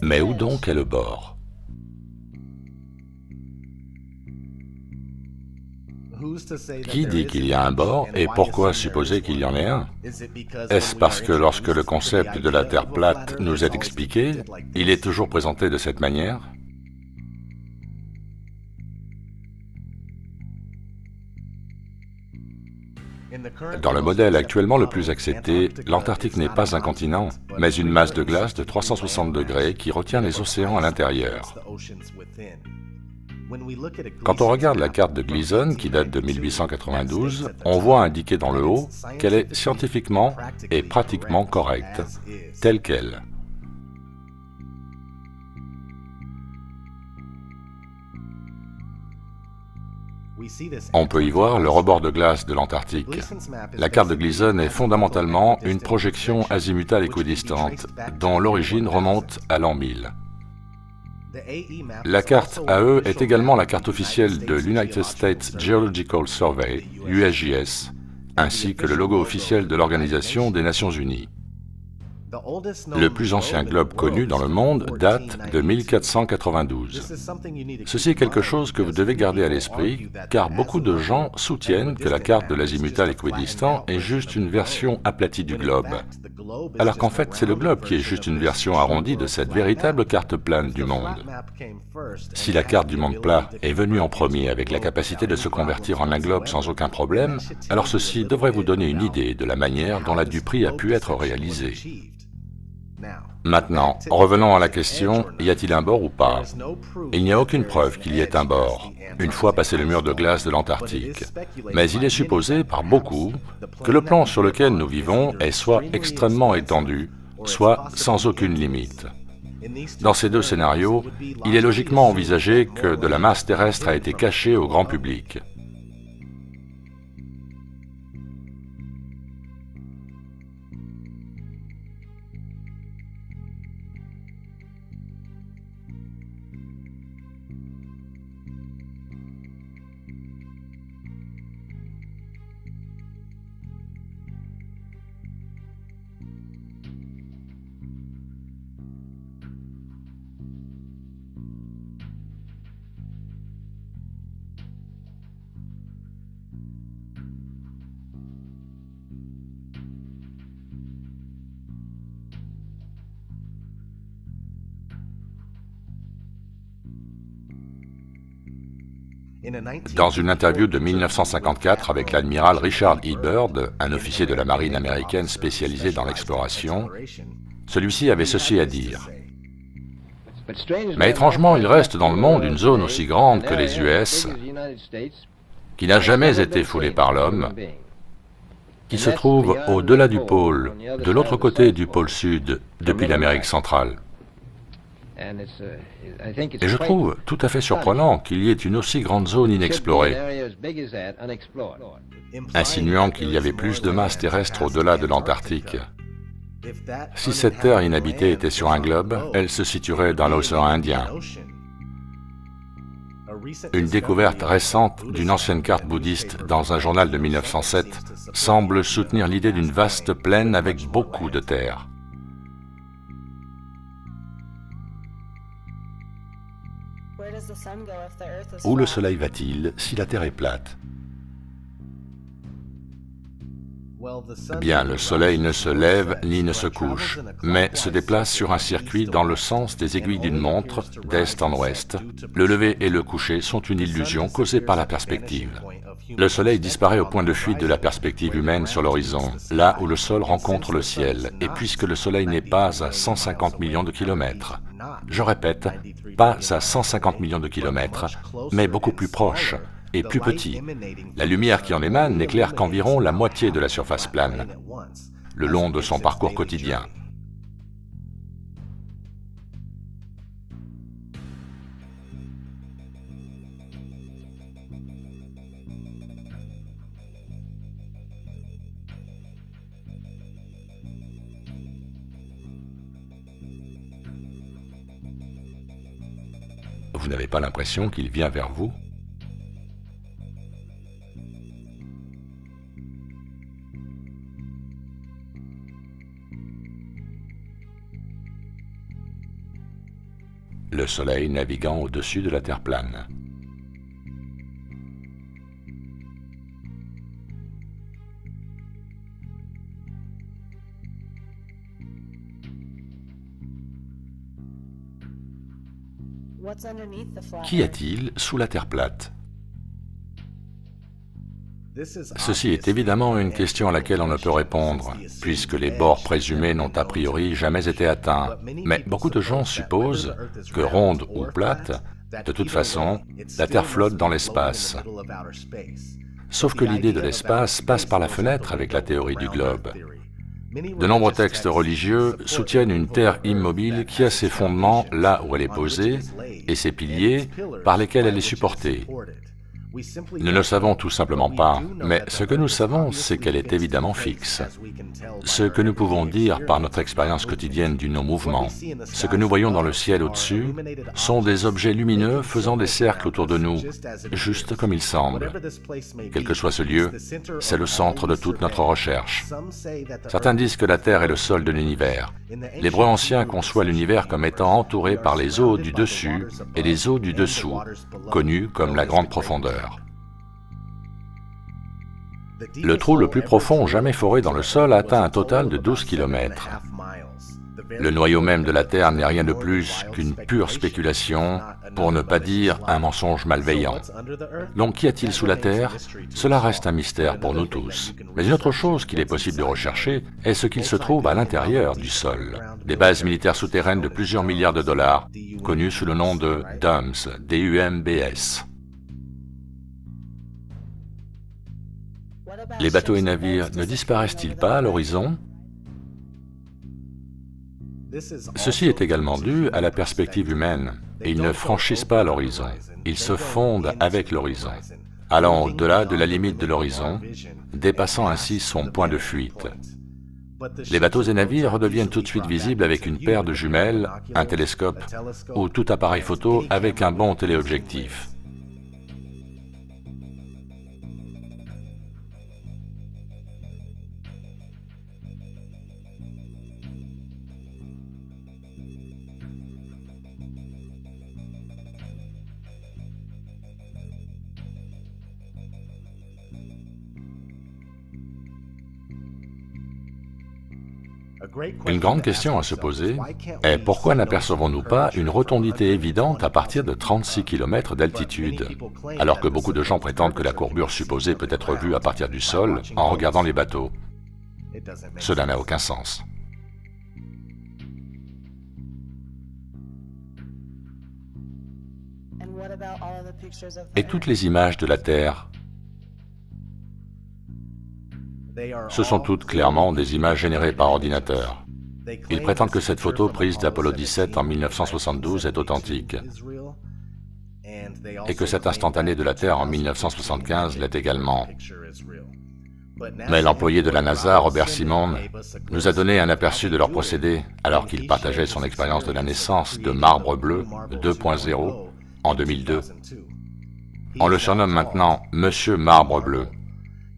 Mais où donc est le bord? Qui dit qu'il y a un bord et pourquoi supposer qu'il y en ait un? Est-ce parce que lorsque le concept de la Terre plate nous est expliqué, il est toujours présenté de cette manière? Dans le modèle actuellement le plus accepté, l'Antarctique n'est pas un continent, mais une masse de glace de 360 degrés qui retient les océans à l'intérieur. Quand on regarde la carte de Gleason, qui date de 1892, on voit indiqué dans le haut qu'elle est scientifiquement et pratiquement correcte, telle qu'elle. On peut y voir le rebord de glace de l'Antarctique. La carte de Gleason est fondamentalement une projection azimutale équidistante, dont l'origine remonte à l'an 1000. La carte AE est également la carte officielle de l'United States Geological Survey, USGS, ainsi que le logo officiel de l'Organisation des Nations Unies. Le plus ancien globe connu dans le monde date de 1492. Ceci est quelque chose que vous devez garder à l'esprit, car beaucoup de gens soutiennent que la carte de l'azimutal équidistant est juste une version aplatie du globe, alors qu'en fait c'est le globe qui est juste une version arrondie de cette véritable carte plane du monde. Si la carte du monde plat est venue en premier avec la capacité de se convertir en un globe sans aucun problème, alors ceci devrait vous donner une idée de la manière dont la Dupree a pu être réalisée. Maintenant, revenons à la question, y a-t-il un bord ou pas? Il n'y a aucune preuve qu'il y ait un bord, une fois passé le mur de glace de l'Antarctique. Mais il est supposé par beaucoup que le plan sur lequel nous vivons est soit extrêmement étendu, soit sans aucune limite. Dans ces deux scénarios, il est logiquement envisagé que de la masse terrestre a été cachée au grand public. Dans une interview de 1954 avec l'admiral Richard E. Byrd, un officier de la marine américaine spécialisé dans l'exploration, celui-ci avait ceci à dire. Mais étrangement, il reste dans le monde une zone aussi grande que les US, qui n'a jamais été foulée par l'homme, qui se trouve au-delà du pôle, de l'autre côté du pôle sud, depuis l'Amérique centrale. Et je trouve tout à fait surprenant qu'il y ait une aussi grande zone inexplorée, insinuant qu'il y avait plus de masse terrestre au-delà de l'Antarctique. Si cette terre inhabitée était sur un globe, elle se situerait dans l'océan Indien. Une découverte récente d'une ancienne carte bouddhiste dans un journal de 1907 semble soutenir l'idée d'une vaste plaine avec beaucoup de terre. Où le Soleil va-t-il si la Terre est plate? Bien, le Soleil ne se lève ni ne se couche, mais se déplace sur un circuit dans le sens des aiguilles d'une montre, d'est en ouest. Le lever et le coucher sont une illusion causée par la perspective. Le Soleil disparaît au point de fuite de la perspective humaine sur l'horizon, là où le sol rencontre le ciel, et puisque le Soleil n'est pas à 150 millions de kilomètres. Je répète, pas à 150 millions de kilomètres, mais beaucoup plus proche et plus petit. La lumière qui en émane n'éclaire qu'environ la moitié de la surface plane, le long de son parcours quotidien. Vous n'avez pas l'impression qu'il vient vers vous? le Soleil naviguant au-dessus de la Terre plane. Qu'y a-t-il sous la Terre plate? Ceci est évidemment une question à laquelle on ne peut répondre, puisque les bords présumés n'ont a priori jamais été atteints. Mais beaucoup de gens supposent que ronde ou plate, de toute façon, la Terre flotte dans l'espace. Sauf que l'idée de l'espace passe par la fenêtre avec la théorie du globe. De nombreux textes religieux soutiennent une Terre immobile qui a ses fondements là où elle est posée et ses piliers par lesquels elle est supportée. Nous ne le savons tout simplement pas, mais ce que nous savons, c'est qu'elle est évidemment fixe. Ce que nous pouvons dire par notre expérience quotidienne du non-mouvement, ce que nous voyons dans le ciel au-dessus, sont des objets lumineux faisant des cercles autour de nous, juste comme il semble. Quel que soit ce lieu, c'est le centre de toute notre recherche. Certains disent que la Terre est le sol de l'univers. L'hébreu ancien conçoit l'univers comme étant entouré par les eaux du dessus et les eaux du dessous, connues comme la grande profondeur. Le trou le plus profond jamais foré dans le sol atteint un total de 12 km. Le noyau même de la Terre n'est rien de plus qu'une pure spéculation, pour ne pas dire un mensonge malveillant. Donc qu'y a-t-il sous la Terre? Cela reste un mystère pour nous tous. Mais une autre chose qu'il est possible de rechercher est ce qu'il se trouve à l'intérieur du sol. Des bases militaires souterraines de plusieurs milliards de dollars, connues sous le nom de DUMBS, D-U-M-B-S. Les bateaux et navires ne disparaissent-ils pas à l'horizon? Ceci est également dû à la perspective humaine. Ils ne franchissent pas l'horizon, ils se fondent avec l'horizon, allant au-delà de la limite de l'horizon, dépassant ainsi son point de fuite. Les bateaux et navires redeviennent tout de suite visibles avec une paire de jumelles, un télescope ou tout appareil photo avec un bon téléobjectif. Une grande question à se poser est pourquoi n'apercevons-nous pas une rotondité évidente à partir de 36 km d'altitude, alors que beaucoup de gens prétendent que la courbure supposée peut être vue à partir du sol en regardant les bateaux. Cela n'a aucun sens. Et toutes les images de la Terre? Ce sont toutes clairement des images générées par ordinateur. Ils prétendent que cette photo prise d'Apollo 17 en 1972 est authentique, et que cette instantanée de la Terre en 1975 l'est également. Mais l'employé de la NASA, Robert Simon, nous a donné un aperçu de leur procédé alors qu'il partageait son expérience de la naissance de Marbre Bleu 2.0 en 2002. On le surnomme maintenant Monsieur Marbre Bleu.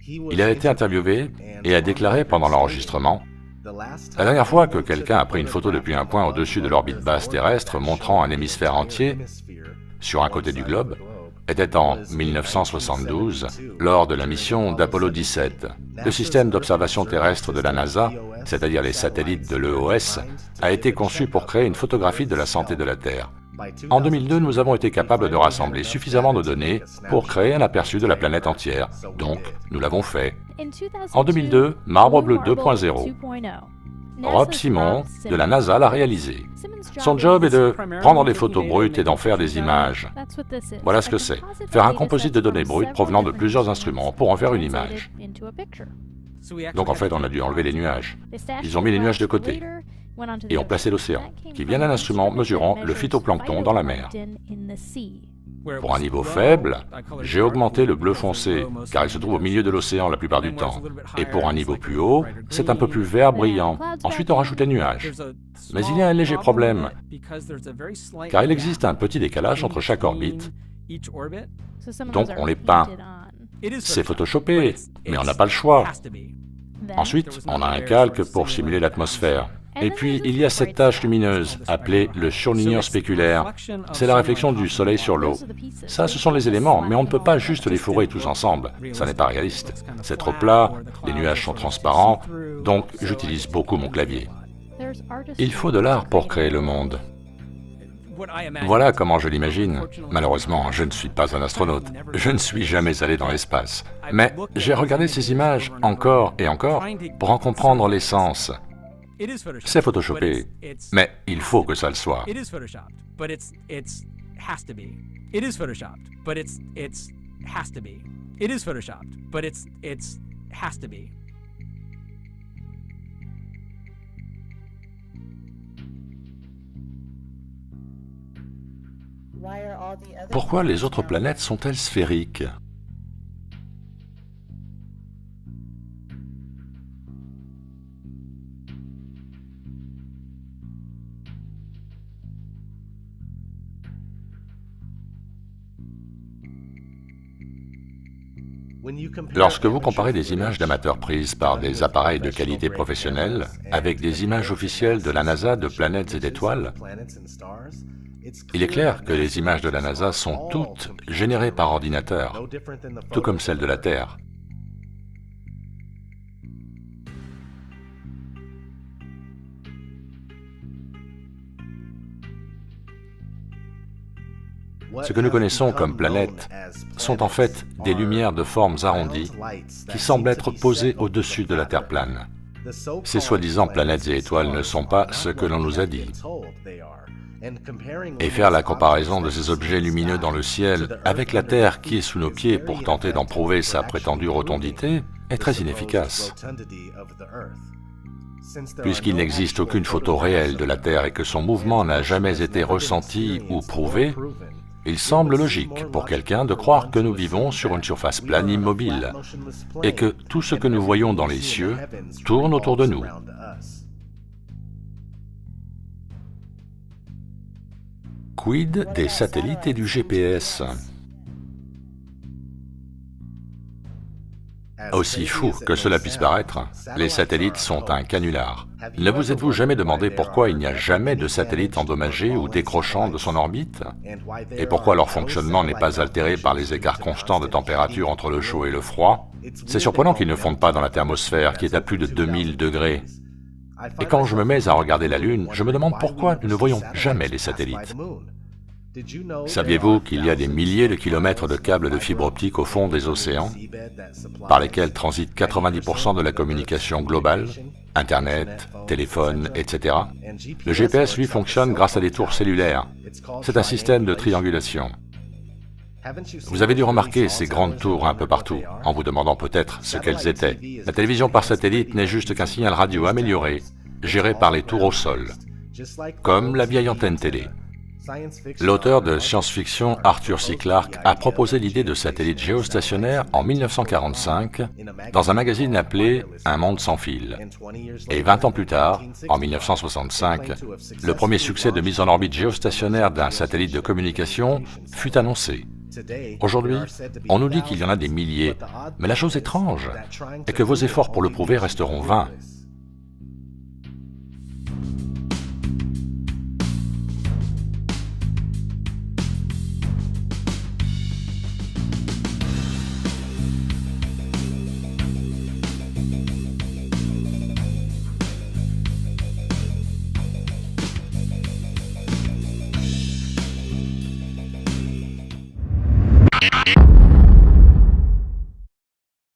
Il a été interviewé et a déclaré pendant l'enregistrement: « La dernière fois que quelqu'un a pris une photo depuis un point au-dessus de l'orbite basse terrestre montrant un hémisphère entier sur un côté du globe était en 1972, lors de la mission d'Apollo 17. Le système d'observation terrestre de la NASA, c'est-à-dire les satellites de l'EOS, a été conçu pour créer une photographie de la santé de la Terre. En 2002, nous avons été capables de rassembler suffisamment de données pour créer un aperçu de la planète entière. Donc, nous l'avons fait. En 2002, Marbre Bleu 2.0. Rob Simon, de la NASA, l'a réalisé. Son job est de prendre des photos brutes et d'en faire des images. Voilà ce que c'est. Faire un composite de données brutes provenant de plusieurs instruments pour en faire une image. Donc en fait, on a dû enlever les nuages. Ils ont mis les nuages de côté et ont placé l'océan, qui vient d'un instrument mesurant le phytoplancton dans la mer. Pour un niveau faible, j'ai augmenté le bleu foncé, car il se trouve au milieu de l'océan la plupart du temps. Et pour un niveau plus haut, c'est un peu plus vert brillant. Ensuite, on rajoute les nuages. Mais il y a un léger problème, car il existe un petit décalage entre chaque orbite, donc on les peint. C'est photoshopé, mais on n'a pas le choix. Ensuite, on a un calque pour simuler l'atmosphère. Et puis, il y a cette tache lumineuse, appelée le surligneur spéculaire. C'est la réflexion du soleil sur l'eau. Ça, ce sont les éléments, mais on ne peut pas juste les fourrer tous ensemble. Ça n'est pas réaliste. C'est trop plat, les nuages sont transparents, donc j'utilise beaucoup mon clavier. Il faut de l'art pour créer le monde. Voilà comment je l'imagine. Malheureusement, je ne suis pas un astronaute. Je ne suis jamais allé dans l'espace. Mais j'ai regardé ces images encore et encore pour en comprendre l'essence. C'est photoshopé, mais il faut que ça le soit. Pourquoi les autres planètes sont-elles sphériques ? Lorsque vous comparez des images d'amateurs prises par des appareils de qualité professionnelle avec des images officielles de la NASA de planètes et d'étoiles, il est clair que les images de la NASA sont toutes générées par ordinateur, tout comme celles de la Terre. Ce que nous connaissons comme planètes sont en fait des lumières de formes arrondies qui semblent être posées au-dessus de la Terre plane. Ces soi-disant planètes et étoiles ne sont pas ce que l'on nous a dit. Et faire la comparaison de ces objets lumineux dans le ciel avec la Terre qui est sous nos pieds pour tenter d'en prouver sa prétendue rotondité est très inefficace. Puisqu'il n'existe aucune photo réelle de la Terre et que son mouvement n'a jamais été ressenti ou prouvé, il semble logique pour quelqu'un de croire que nous vivons sur une surface plane immobile et que tout ce que nous voyons dans les cieux tourne autour de nous. Quid des satellites et du GPS ? Aussi fou que cela puisse paraître, les satellites sont un canular. Ne vous êtes-vous jamais demandé pourquoi il n'y a jamais de satellite endommagé ou décrochant de son orbite? Et pourquoi leur fonctionnement n'est pas altéré par les écarts constants de température entre le chaud et le froid? C'est surprenant qu'ils ne fondent pas dans la thermosphère qui est à plus de 2000 degrés. Et quand je me mets à regarder la Lune, je me demande pourquoi nous ne voyons jamais les satellites. Saviez-vous qu'il y a des milliers de kilomètres de câbles de fibre optique au fond des océans, par lesquels transite 90% de la communication globale, Internet, téléphone, etc. Le GPS, lui, fonctionne grâce à des tours cellulaires. C'est un système de triangulation. Vous avez dû remarquer ces grandes tours un peu partout, en vous demandant peut-être ce qu'elles étaient. La télévision par satellite n'est juste qu'un signal radio amélioré, géré par les tours au sol, comme la vieille antenne télé. L'auteur de science-fiction Arthur C. Clarke a proposé l'idée de satellite géostationnaire en 1945 dans un magazine appelé Un monde sans fil. Et 20 ans plus tard, en 1965, le premier succès de mise en orbite géostationnaire d'un satellite de communication fut annoncé. Aujourd'hui, on nous dit qu'il y en a des milliers, mais la chose étrange est que vos efforts pour le prouver resteront vains.